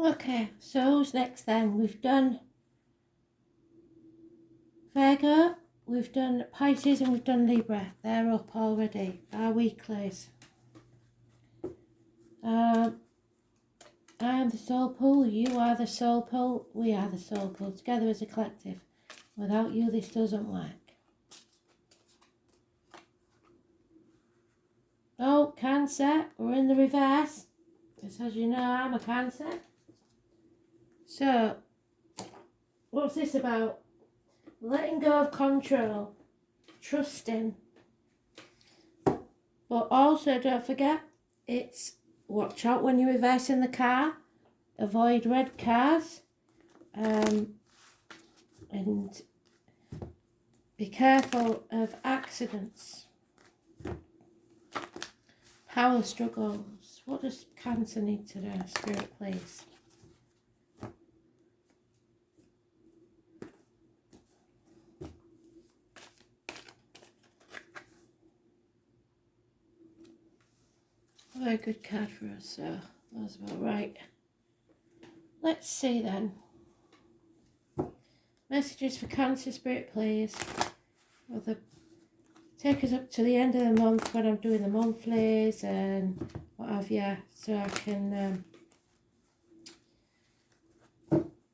Okay, so who's next then? We've done Virgo, we've done Pisces, and we've done Libra. They're up already, our weeklies. I am the soul pool, you are the soul pool, we are the soul pool, together as a collective. Without you, this doesn't work. Oh, Cancer, we're in the reverse. Because as you know, I'm a Cancer. So, what's this about? Letting go of control, trusting. But also, don't forget, it's watch out when you reverse in the car. Avoid red cars. And be careful of accidents. Power struggles. What does Cancer need to do, Spirit, please? A very good card for us, so that's about right. Let's see then. Messages for Cancer, Spirit, please. Take us up to the end of the month when I'm doing the monthlies and what have you, so I can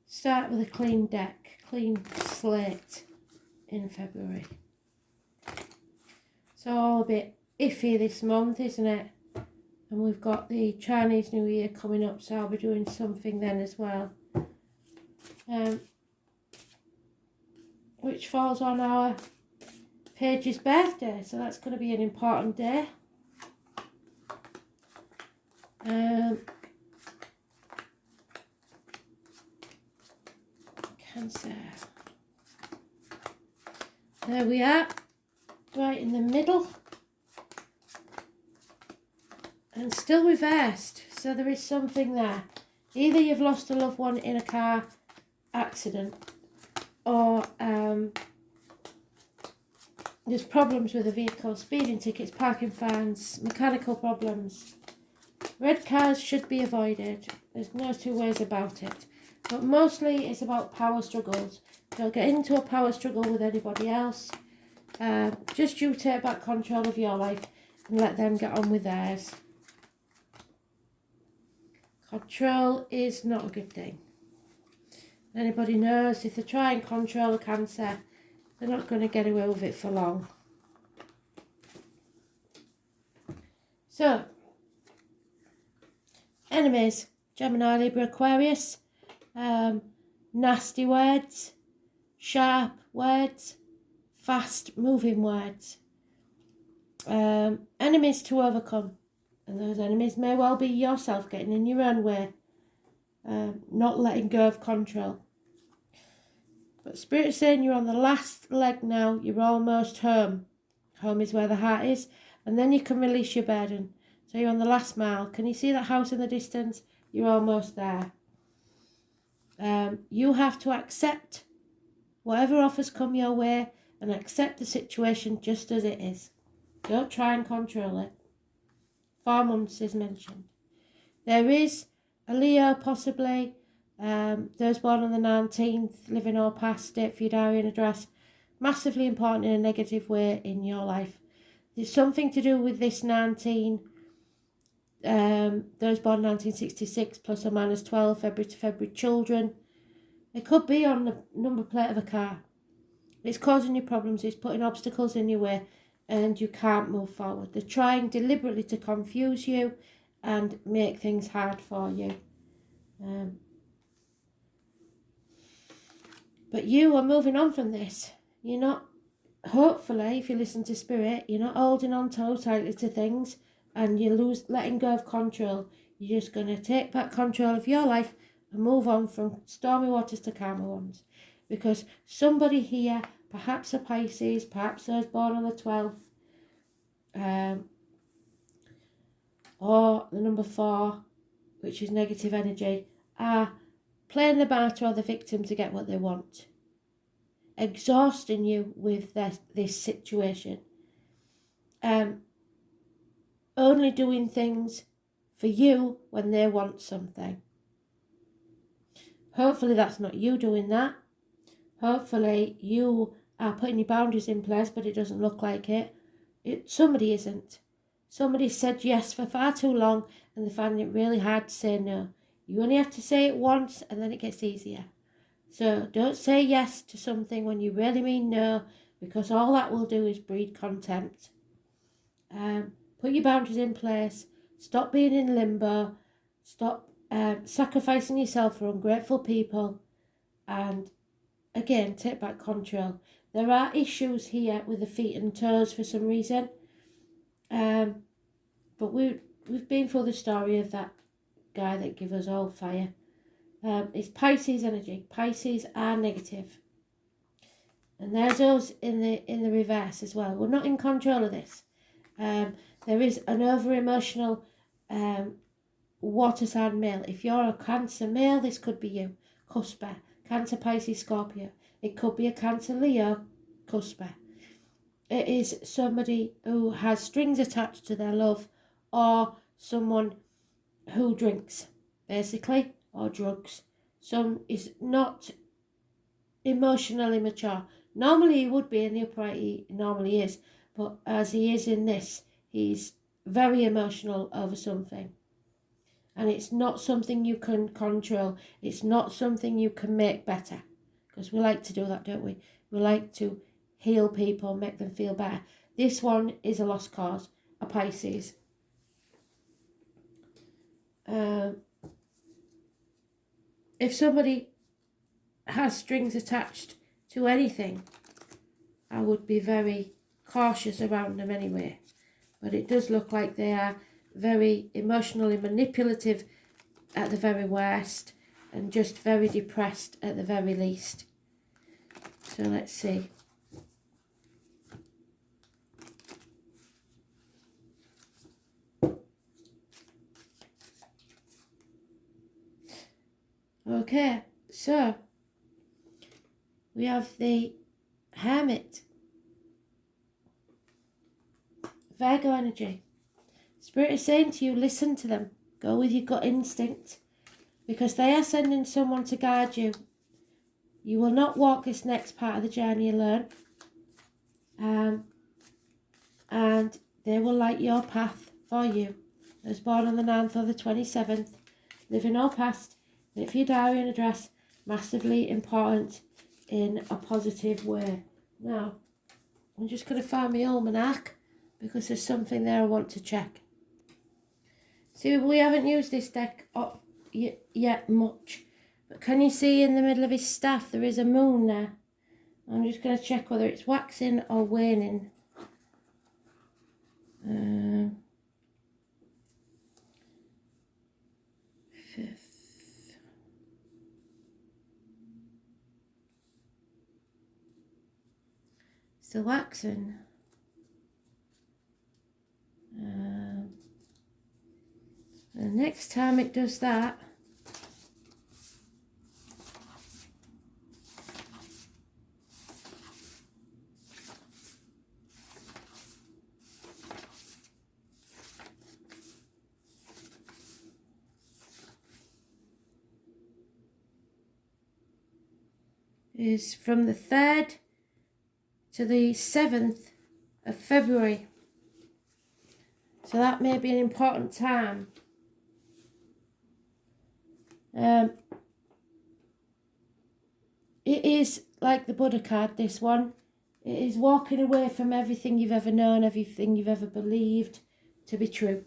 start with a clean deck, clean slate in February. So all a bit iffy this month, isn't it? And we've got the Chinese New Year coming up, so I'll be doing something then as well. Which falls on our Paige's birthday, so that's going to be an important day. Cancer. There we are, right in the middle. And still reversed, so there is something there. Either you've lost a loved one in a car accident, or there's problems with the vehicle, speeding tickets, parking fines, mechanical problems. Red cars should be avoided. There's no two ways about it. But mostly it's about power struggles. Don't get into a power struggle with anybody else. Just you take back control of your life and let them get on with theirs. Control is not a good thing. Anybody knows if they try and control a Cancer, they're not going to get away with it for long. So, enemies, Gemini, Libra, Aquarius, nasty words, sharp words, fast moving words. Enemies to overcome. And those enemies may well be yourself getting in your own way, not letting go of control. But Spirit is saying you're on the last leg now, you're almost home. Home is where the heart is, and then you can release your burden. So you're on the last mile. Can you see that house in the distance? You're almost there. You have to accept whatever offers come your way and accept the situation just as it is. Don't try and control it. 4 months is mentioned. There is a Leo possibly, those born on the 19th, living or past, date for your diary and address, massively important in a negative way in your life. There's something to do with this 19, those born 1966 plus or minus 12, February to February children. It could be on the number plate of a car. It's causing you problems, it's putting obstacles in your way, and you can't move forward. They're trying deliberately to confuse you and make things hard for you. But you are moving on from this. You're not, hopefully, if you listen to Spirit, you're not holding on so tightly to things and you're letting go of control. You're just going to take back control of your life and move on from stormy waters to calmer ones. Because somebody here, perhaps a Pisces, perhaps those born on the 12th, or the number 4, which is negative energy, are playing the martyr or the victim to get what they want, exhausting you with this situation, only doing things for you when they want something. Hopefully that's not you doing that. Hopefully you are putting your boundaries in place, but it doesn't look like it. Somebody isn't. Somebody said yes for far too long and they find it really hard to say no. You only have to say it once and then it gets easier. So don't say yes to something when you really mean no, because all that will do is breed contempt. Put your boundaries in place. Stop being in limbo. Stop sacrificing yourself for ungrateful people. And again, take back control. There are issues here with the feet and toes for some reason. But we've been through the story of that guy that gave us all fire. It's Pisces energy. Pisces are negative. And there's us in the reverse as well. We're not in control of this. There is an over-emotional water sign male. If you're a Cancer male, this could be you. Cusper. Cancer, Pisces, Scorpio. It could be a Cancer, Leo, Cusper. It is somebody who has strings attached to their love, or someone who drinks, basically, or drugs. Some is not emotionally mature. Normally he would be in the upright, he normally is, but as he is in this, he's very emotional over something. And it's not something you can control. It's not something you can make better. Because we like to do that, don't we? We like to heal people, make them feel better. This one is a lost cause, a Pisces. If somebody has strings attached to anything, I would be very cautious around them anyway. But it does look like they are very emotionally manipulative at the very worst, and just very depressed at the very least. So let's see. Okay, so we have the Hermit. Virgo energy. Spirit is saying to you, listen to them. Go with your gut instinct, because they are sending someone to guide you. You will not walk this next part of the journey alone. And they will light your path for you. I was born on the 9th or the 27th. Living or past. Make for your diary and address. Massively important in a positive way. Now, I'm just going to find my almanac, because there's something there I want to check. See, we haven't used this deck yet much. But can you see in the middle of his staff there is a moon there? I'm just going to check whether it's waxing or waning. Fifth. Still waxing. And next time it does that, is from the 3rd to the 7th of February. So that may be an important time. It is like the Buddha card, this one. It is walking away from everything you've ever known, everything you've ever believed to be true.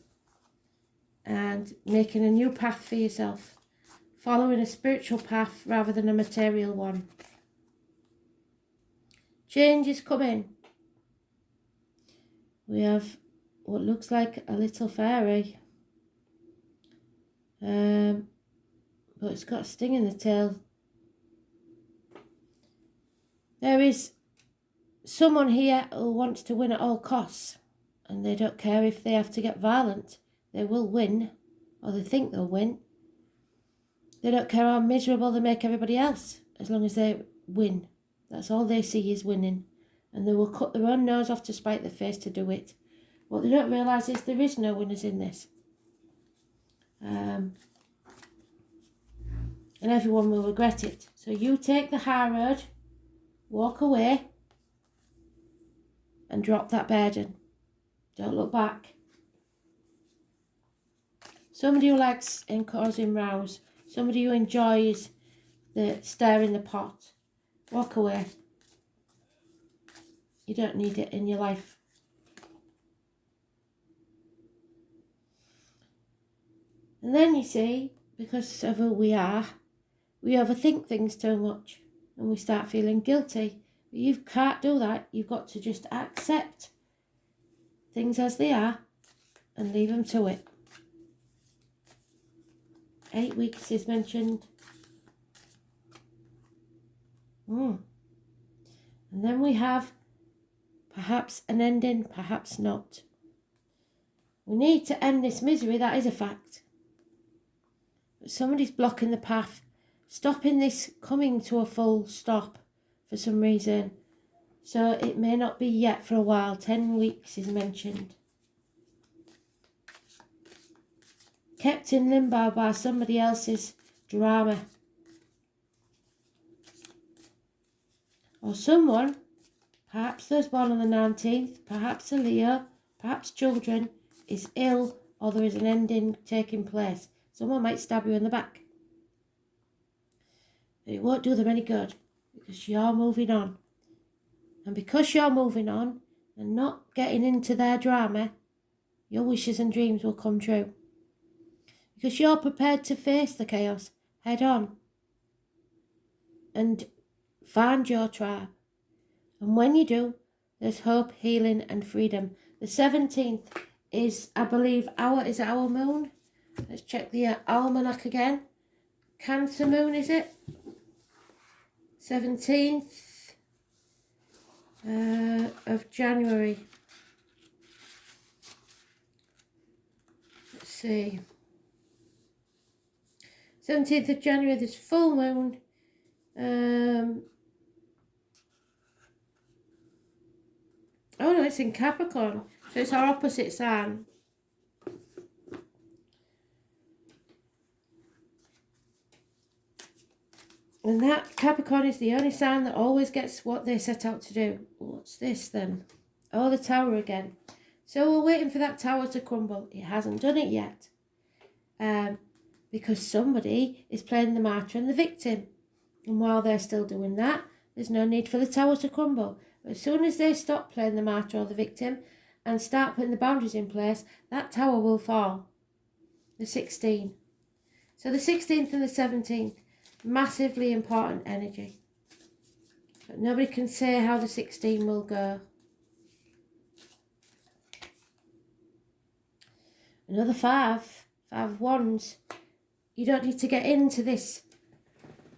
And making a new path for yourself. Following a spiritual path rather than a material one. Change is coming. We have what looks like a little fairy. But it's got a sting in the tail. There is someone here who wants to win at all costs, and they don't care if they have to get violent. They will win, or they think they'll win. They don't care how miserable they make everybody else, as long as they win. That's all they see is winning, and they will cut their own nose off to spite their face to do it. What they don't realise is there is no winners in this. and everyone will regret it. So you take the high road, walk away, and drop that burden. Don't look back. Somebody who likes causing rows, somebody who enjoys the stirring the pot, walk away. You don't need it in your life. And then you see, because of who we are, we overthink things too much and we start feeling guilty. But you can't do that. You've got to just accept things as they are and leave them to it. 8 weeks is mentioned. And then we have perhaps an ending, perhaps not. We need to end this misery, that is a fact. But somebody's blocking the path, stopping this coming to a full stop for some reason. So it may not be yet for a while. 10 weeks is mentioned. Kept in limbo by somebody else's drama. Or someone, perhaps those born on the 19th, perhaps a Leo, perhaps children, is ill or there is an ending taking place. Someone might stab you in the back. But it won't do them any good because you're moving on. And because you're moving on and not getting into their drama, your wishes and dreams will come true. Because you're prepared to face the chaos head on and find your tribe. And when you do, there's hope, healing and freedom. The 17th is, I believe, our moon. Let's check the almanac again. Cancer moon, is it? 17th of January. Let's see. 17th of January, there's full moon. Oh no, it's in Capricorn. So it's our opposite sign. And that Capricorn is the only sign that always gets what they set out to do. What's this then? Oh, the tower again. So we're waiting for that tower to crumble. It hasn't done it yet. Because somebody is playing the martyr and the victim. And while they're still doing that, there's no need for the tower to crumble. But as soon as they stop playing the martyr or the victim and start putting the boundaries in place, that tower will fall. The 16th. So the 16th and the 17th, massively important energy. But nobody can say how the 16 will go. Another 5 of wands. You don't need to get into this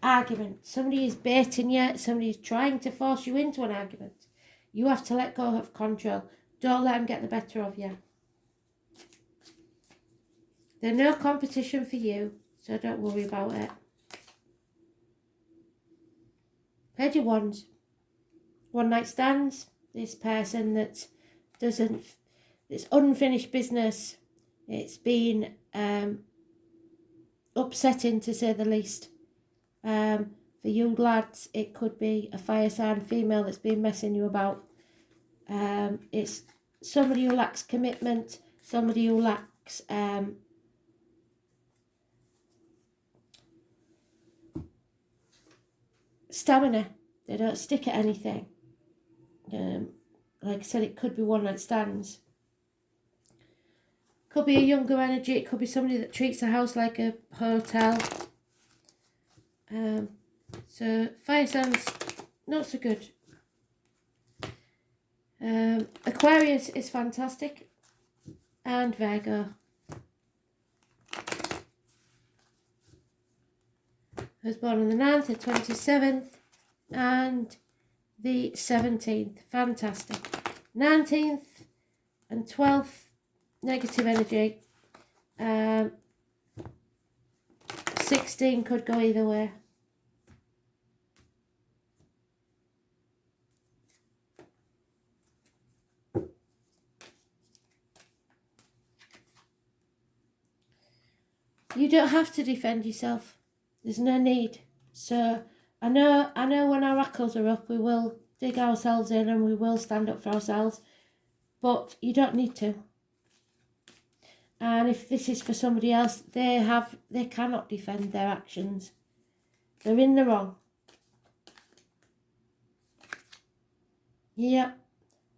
argument. Somebody is baiting you. Somebody is trying to force you into an argument. You have to let go of control. Don't let them get the better of you. They're no competition for you, so don't worry about it. Page of Wands. One night stands. This person that doesn't, it's unfinished business. It's been upsetting to say the least. For you lads, it could be a fire sign female that's been messing you about. It's somebody who lacks commitment, somebody who lacks stamina. They don't stick at anything. Like I said, it could be one night stands. Could be a younger energy. It could be somebody that treats a house like a hotel. So fire signs, not so good. Aquarius is fantastic. And Virgo. I was born on the 9th, the 27th, and the 17th. Fantastic. 19th and 12th, negative energy. 16 could go either way. You don't have to defend yourself. There's no need. So I know when our hackles are up, we will dig ourselves in and we will stand up for ourselves, but you don't need to. And if this is for somebody else, they cannot defend their actions. They're in the wrong. Yep.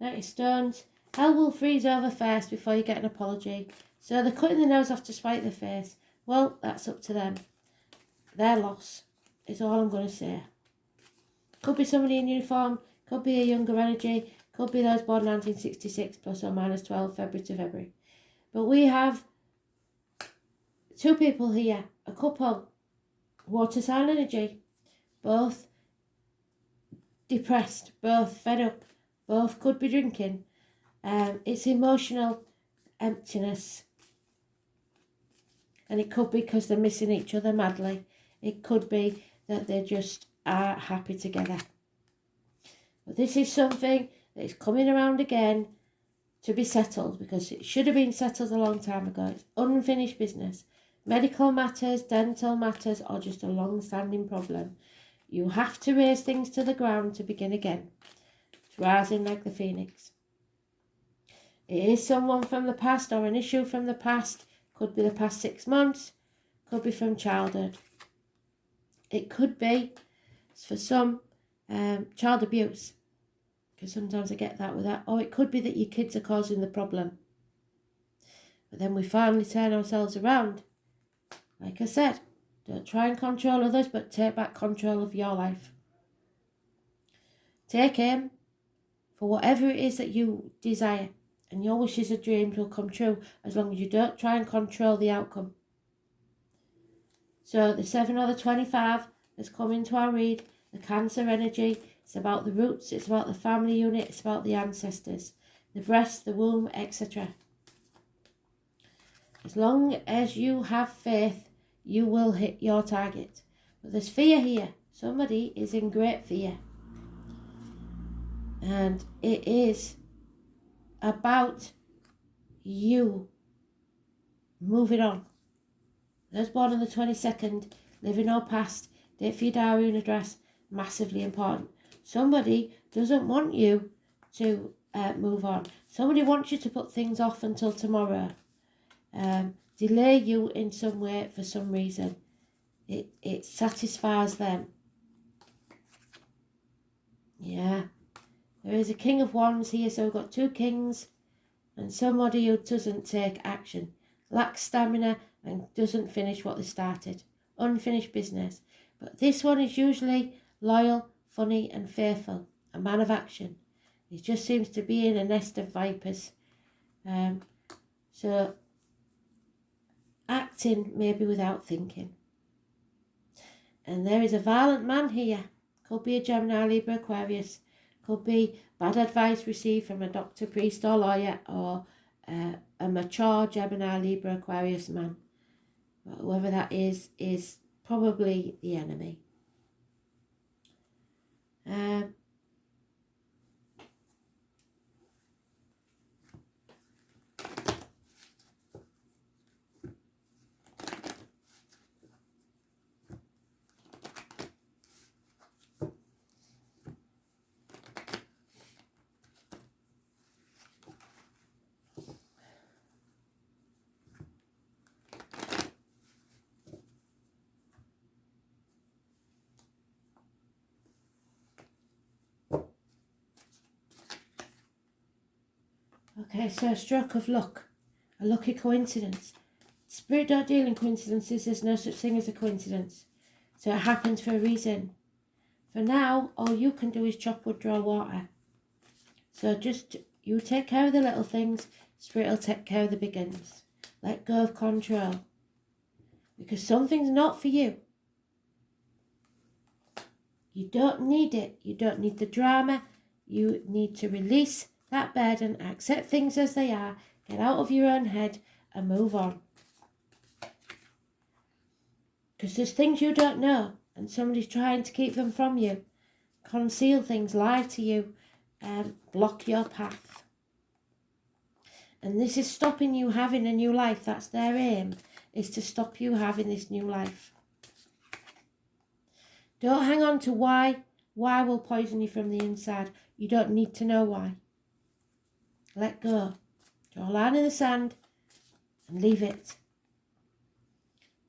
90 stones. Hell will freeze over first before you get an apology. So they're cutting their nose off to spite their face. Well, that's up to them. Their loss is all I'm going to say. Could be somebody in uniform, could be a younger energy, could be those born 1966 plus or minus 12 February to February. But we have two people here, a couple, water sign energy, both depressed, both fed up, both could be drinking. It's emotional emptiness. And it could be because they're missing each other madly. It could be that they just are happy together. But this is something that is coming around again to be settled, because it should have been settled a long time ago. It's unfinished business. Medical matters, dental matters, or just a long-standing problem. You have to raise things to the ground to begin again. It's rising like the phoenix. It is someone from the past or an issue from the past. Could be the past 6 months. Could be from childhood. It could be, for some, child abuse. Because sometimes I get that with that. Or it could be that your kids are causing the problem. But then we finally turn ourselves around. Like I said, don't try and control others, but take back control of your life. Take aim for whatever it is that you desire. And your wishes and dreams will come true as long as you don't try and control the outcome. So the 7 or the 25 has come into our read. The Cancer energy. It's about the roots. It's about the family unit. It's about the ancestors. The breast, the womb, etc. As long as you have faith, you will hit your target. But there's fear here. Somebody is in great fear. And it is about you moving on. Those born on the 22nd, living or past, date for your diary and address, massively important. Somebody doesn't want you to move on. Somebody wants you to put things off until tomorrow. Delay you in some way for some reason. It satisfies them. Yeah. There is a King of Wands here, so we've got 2 kings and somebody who doesn't take action, lacks stamina and doesn't finish what they started. Unfinished business. But this one is usually loyal, funny and faithful, a man of action. He just seems to be in a nest of vipers. So acting maybe without thinking. And there is a violent man here. Could be a Gemini, Libra, Aquarius. Could be bad advice received from a doctor, priest or lawyer, or a mature Gemini, Libra, Aquarius man. But whoever that is probably the enemy. Okay, so a stroke of luck, a lucky coincidence. Spirit don't deal in coincidences, there's no such thing as a coincidence. So it happens for a reason. For now, all you can do is chop wood, draw water. So just, you take care of the little things, Spirit will take care of the big ones. Let go of control. Because something's not for you. You don't need it. You don't need the drama. You need to release that burden, accept things as they are, get out of your own head and move on. Because there's things you don't know and somebody's trying to keep them from you, conceal things, lie to you, block your path. And this is stopping you having a new life. That's their aim, is to stop you having this new life. Don't hang on to why. Why will poison you from the inside. You don't need to know why. Let go. Draw a line in the sand and leave it.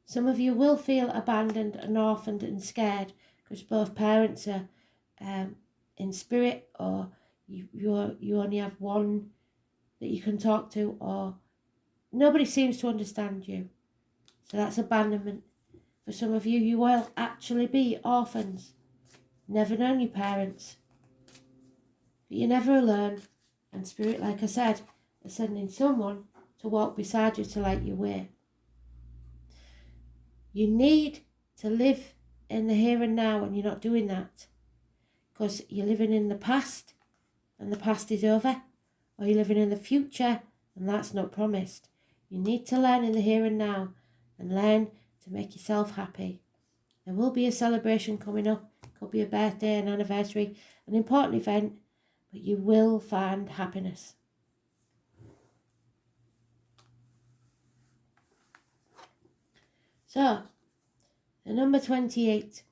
Some of you will feel abandoned and orphaned and scared because both parents are in spirit, or you only have one that you can talk to, or nobody seems to understand you. So that's abandonment. For some of you, you will actually be orphans. Never known your parents. But you're never alone. And Spirit, like I said, is sending someone to walk beside you to light your way. You need to live in the here and now, and you're not doing that. Because you're living in the past, and the past is over. Or you're living in the future, and that's not promised. You need to learn in the here and now, and learn to make yourself happy. There will be a celebration coming up. It could be a birthday, an anniversary, an important event, but you will find happiness. So, the number 28.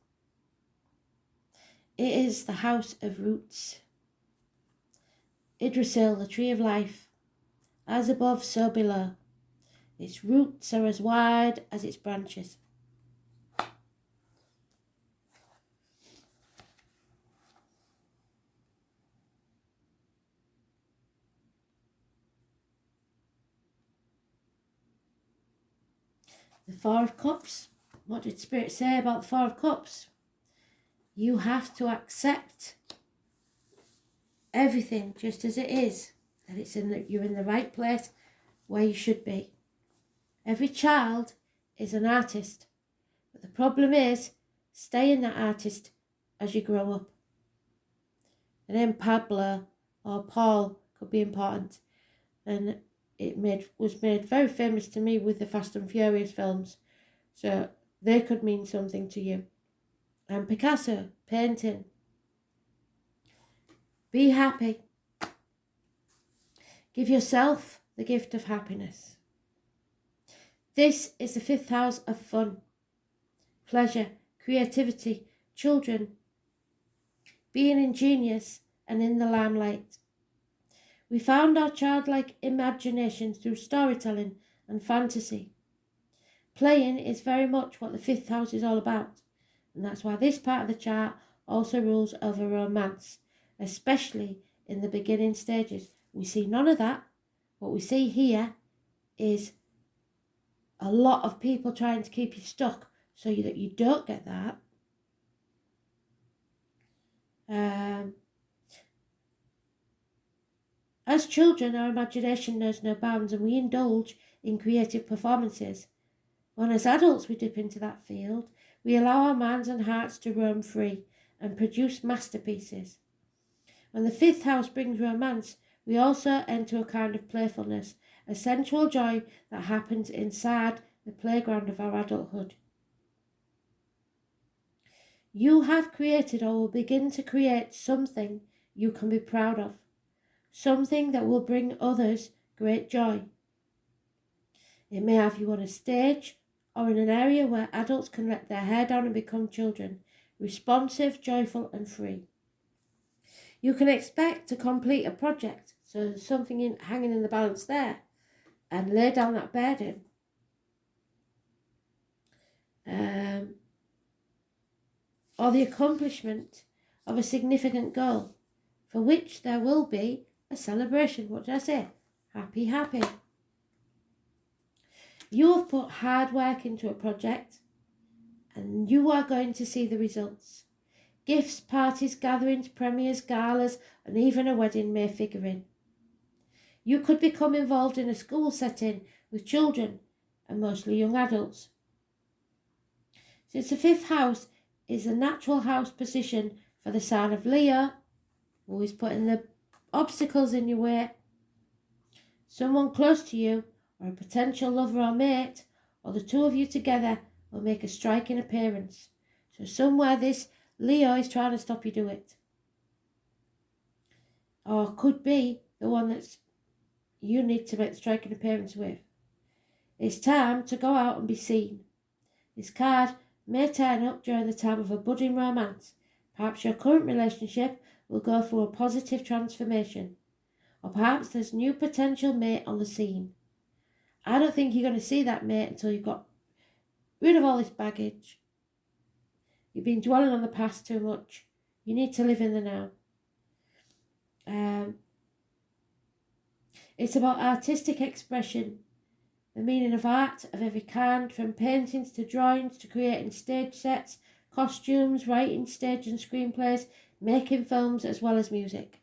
It is the house of roots. Yggdrasil, the tree of life, as above, so below. Its roots are as wide as its branches. The Four of Cups. What did Spirit say about the Four of Cups? You have to accept everything just as it is. That you're in the right place where you should be. Every child is an artist. But the problem is staying that artist as you grow up. The name Pablo or Paul could be important. And was made very famous to me with the Fast and Furious films. So they could mean something to you. And Picasso, painting. Be happy. Give yourself the gift of happiness. This is the 5th house of fun, pleasure, creativity, children, being ingenious and in the limelight. We found our childlike imagination through storytelling and fantasy. Playing is very much what the 5th house is all about, and that's why this part of the chart also rules over romance, especially in the beginning stages. We see none of that. What we see here is a lot of people trying to keep you stuck so that you don't get that. As children, our imagination knows no bounds and we indulge in creative performances. When as adults we dip into that field, we allow our minds and hearts to roam free and produce masterpieces. When the 5th house brings romance, we also enter a kind of playfulness, a sensual joy that happens inside the playground of our adulthood. You have created or will begin to create something you can be proud of, something that will bring others great joy. It may have you on a stage or in an area where adults can let their hair down and become children, responsive, joyful and free. You can expect to complete a project, so there's something hanging in the balance there, and lay down that burden. Or the accomplishment of a significant goal, for which there will be a celebration. What did I say? Happy, happy. You have put hard work into a project, and you are going to see the results. Gifts, parties, gatherings, premieres, galas, and even a wedding may figure in. You could become involved in a school setting with children, and mostly young adults. Since the 5th house is a natural house position for the sign of Leo, always putting the obstacles in your way, someone close to you, or a potential lover or mate, or the two of you together will make a striking appearance. So somewhere this Leo is trying to stop you do it. Or could be the one that you need to make the striking appearance with. It's time to go out and be seen. This card may turn up during the time of a budding romance. Perhaps your current relationship will go through a positive transformation. Or perhaps there's new potential mate on the scene. I don't think you're going to see that mate until you've got rid of all this baggage. You've been dwelling on the past too much. You need to live in the now. It's about artistic expression, the meaning of art of every kind, from paintings to drawings to creating stage sets, costumes, writing stage and screenplays, making films as well as music.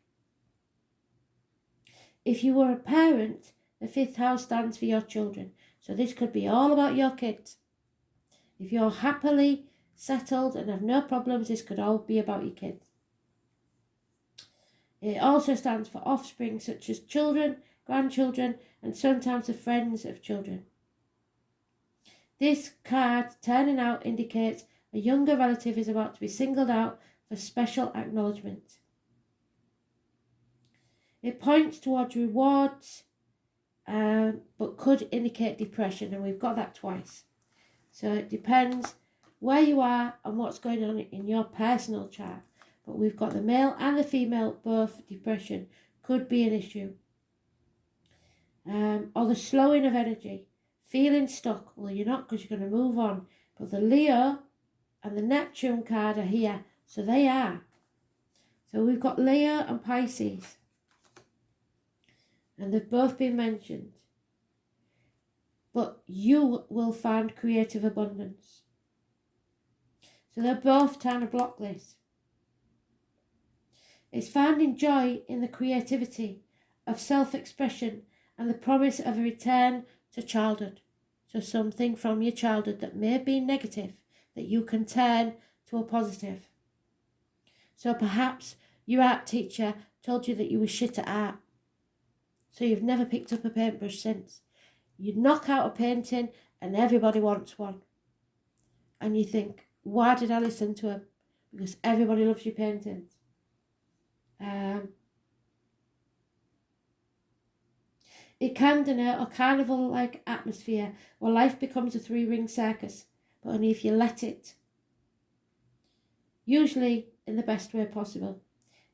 If you were a parent, the 5th house stands for your children, so this could be all about your kids. If you're happily settled and have no problems, this could all be about your kids. It also stands for offspring, such as children, grandchildren, and sometimes the friends of children. This card turning out indicates a younger relative is about to be singled out for special acknowledgement. It points towards rewards, but could indicate depression, and we've got that twice. So it depends where you are and what's going on in your personal chart. But we've got the male and the female, both depression could be an issue. Or the slowing of energy, feeling stuck. Well, you're not, because you're going to move on. But the Leo and the Neptune card are here, so they are. So we've got Leo and Pisces, and they've both been mentioned. But you will find creative abundance. So they're both trying to block this. It's finding joy in the creativity of self-expression and the promise of a return to childhood. So something from your childhood that may be negative that you can turn to a positive. So perhaps your art teacher told you that you were shit at art, so you've never picked up a paintbrush since. You knock out a painting and everybody wants one. And you think, why did I listen to him? Because everybody loves your paintings. It can denote a carnival-like atmosphere where life becomes a 3-ring circus, but only if you let it. Usually in the best way possible.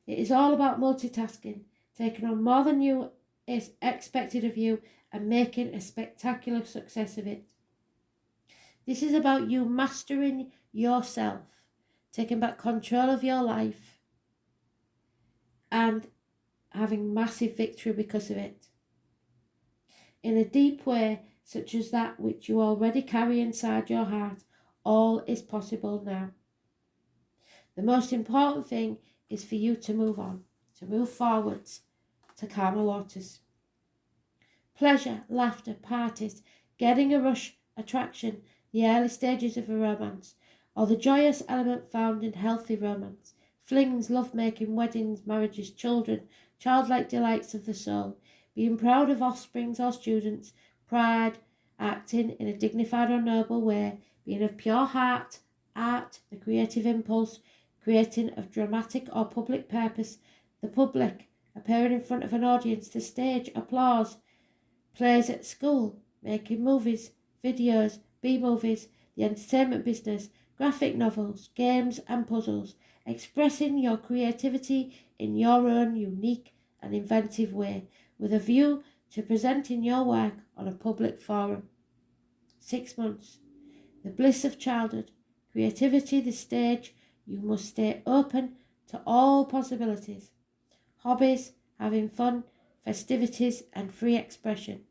It is all about multitasking, taking on more than you is expected of you and making a spectacular success of it. This is about you mastering yourself, taking back control of your life and having massive victory because of it. In a deep way, such as that which you already carry inside your heart, all is possible now. The most important thing is for you to move on, to move forwards, to calmer waters. Pleasure, laughter, parties, getting a rush, attraction, the early stages of a romance, or the joyous element found in healthy romance, flings, love-making, weddings, marriages, children, childlike delights of the soul, being proud of offsprings or students, pride, acting in a dignified or noble way, being of pure heart, art, the creative impulse, creating of dramatic or public purpose, the public, appearing in front of an audience, the stage, applause, plays at school, making movies, videos, B-movies, the entertainment business, graphic novels, games and puzzles, expressing your creativity in your own unique and inventive way, with a view to presenting your work on a public forum. 6 months. The bliss of childhood, creativity, the stage. You must stay open to all possibilities. Hobbies, having fun, festivities and free expression.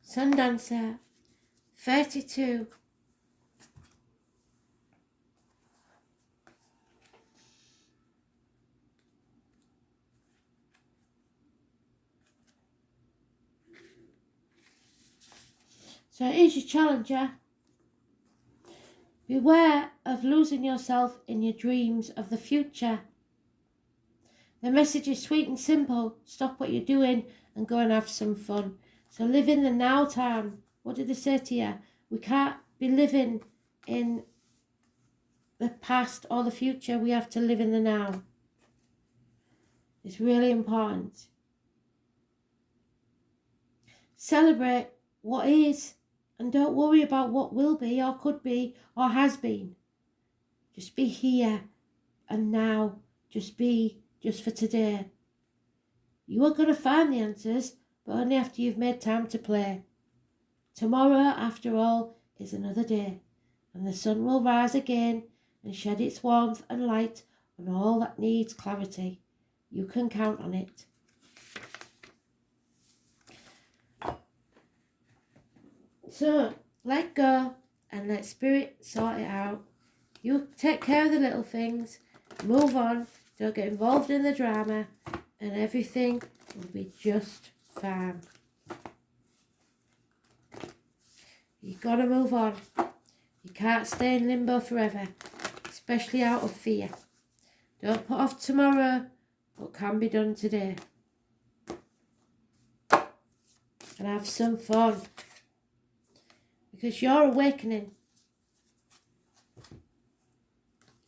Sun Dancer, 32. So here's your challenge, yeah? Beware of losing yourself in your dreams of the future. The message is sweet and simple. Stop what you're doing and go and have some fun. So live in the now time. What did they say to you? We can't be living in the past or the future. We have to live in the now. It's really important. Celebrate what is and don't worry about what will be or could be or has been. Just be here and now. Just be, just for today. You are going to find the answers, but only after you've made time to play. Tomorrow, after all, is another day, and the sun will rise again and shed its warmth and light on all that needs clarity. You can count on it. So, let go and let spirit sort it out. You take care of the little things, move on, don't get involved in the drama, and everything will be just fine. You've got to move on. You can't stay in limbo forever, especially out of fear. Don't put off tomorrow what can be done today. And have some fun. Because you're awakening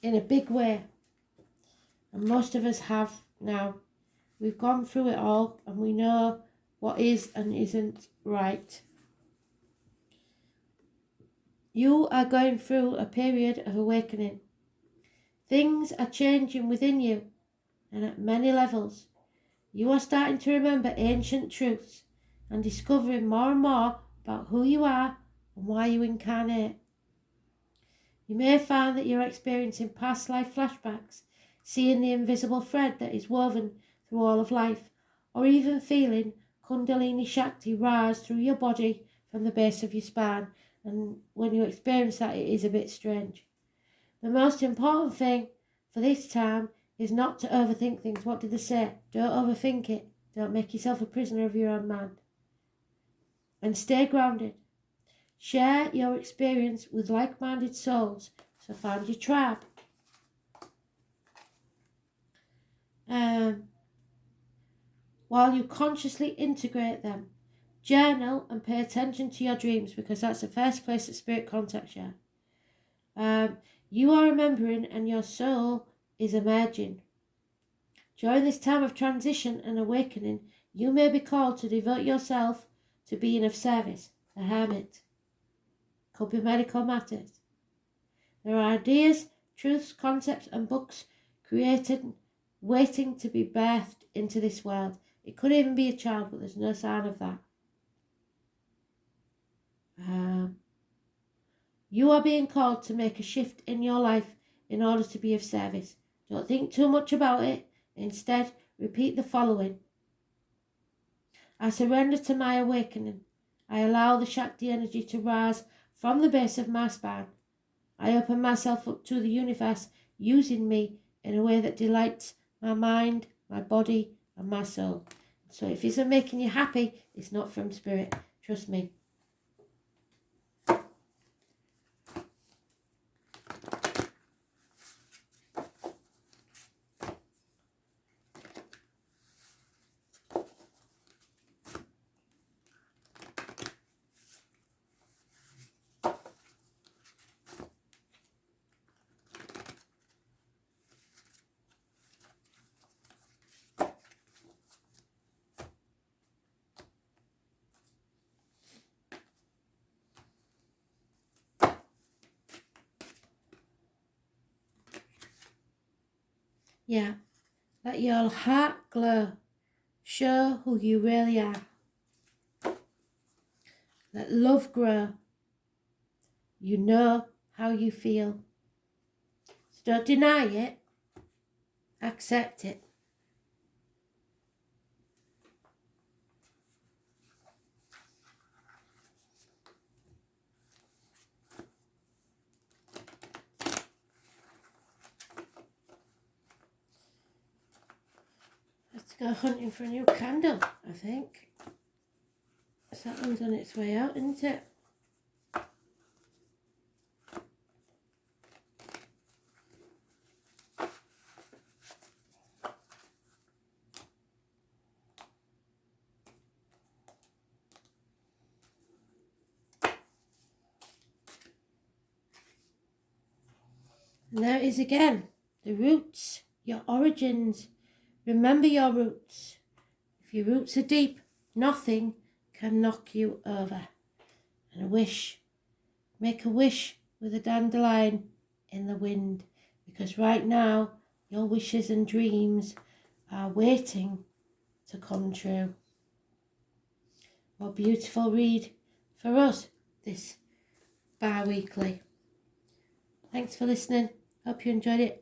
in a big way. And most of us have now. We've gone through it all and we know what is and isn't right. You are going through a period of awakening. Things are changing within you and at many levels. You are starting to remember ancient truths and discovering more and more about who you are and why you incarnate. You may find that you're experiencing past life flashbacks, seeing the invisible thread that is woven through all of life, or even feeling Kundalini Shakti rise through your body from the base of your spine. And when you experience that, it is a bit strange. The most important thing for this time is not to overthink things. What did they say? Don't overthink it. Don't make yourself a prisoner of your own mind. And stay grounded. Share your experience with like-minded souls. So find your tribe. While you consciously integrate them, journal and pay attention to your dreams, because that's the first place that spirit contacts you. You are remembering and your soul is emerging. During this time of transition and awakening, you may be called to devote yourself to being of service, a hermit. Could be medical matters. There are ideas, truths, concepts and books created, waiting to be birthed into this world. It could even be a child, but there's no sign of that. You are being called to make a shift in your life in order to be of service. Don't think too much about it. Instead, repeat the following. I surrender to my awakening. I allow the Shakti energy to rise from the base of my spine. I open myself up to the universe, using me in a way that delights my mind, my body, and my soul. So if it isn't making you happy, it's not from spirit. Trust me. Yeah, let your heart glow. Show who you really are. Let love grow. You know how you feel. So don't deny it. Accept it. Let's go hunting for a new candle, I think. So that one's on its way out, isn't it? And there it is again. The roots, your origins. Remember your roots. If your roots are deep, nothing can knock you over. And a wish. Make a wish with a dandelion in the wind. Because right now, your wishes and dreams are waiting to come true. What a beautiful read for us this bi-weekly. Thanks for listening. Hope you enjoyed it.